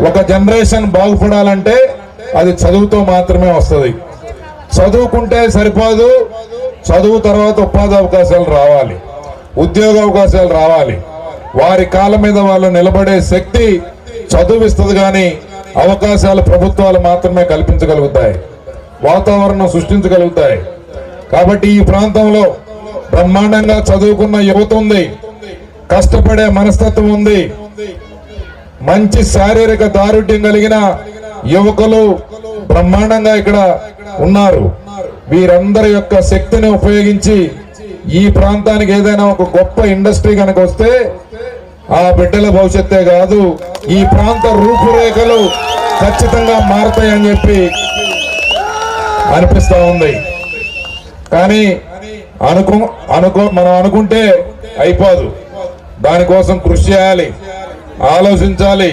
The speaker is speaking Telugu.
ఒక జనరేషన్ బాగుపడాలంటే అది చదువుతో మాత్రమే వస్తుంది. చదువుకుంటే సరిపోదు, చదువు తర్వాత ఉపాధి అవకాశాలు రావాలి, ఉద్యోగ అవకాశాలు రావాలి. వారి కాళ్ళ మీద వాళ్ళు నిలబడే శక్తి చదువిస్తుంది, కానీ అవకాశాలు ప్రభుత్వాలు మాత్రమే కల్పించగలుగుతాయి, వాతావరణం సృష్టించగలుగుతాయి. కాబట్టి ఈ ప్రాంతంలో బ్రహ్మాండంగా చదువుకున్న యువత ఉంది, కష్టపడే మనస్తత్వం ఉంది, మంచి శారీరక దారుఢ్యం కలిగిన యువకులు బ్రహ్మాండంగా ఇక్కడ ఉన్నారు. వీరందరి యొక్క శక్తిని ఉపయోగించి ఈ ప్రాంతానికి ఏదైనా ఒక గొప్ప ఇండస్ట్రీ కనుక వస్తే ఆ బిడ్డల భవిష్యత్తే కాదు, ఈ ప్రాంత రూపురేఖలు ఖచ్చితంగా మారతాయని చెప్పి అనిపిస్తా ఉంది. కానీ మనం అనుకుంటే అయిపోదు, దానికోసం కృషి చేయాలి, ఆలోచించాలి.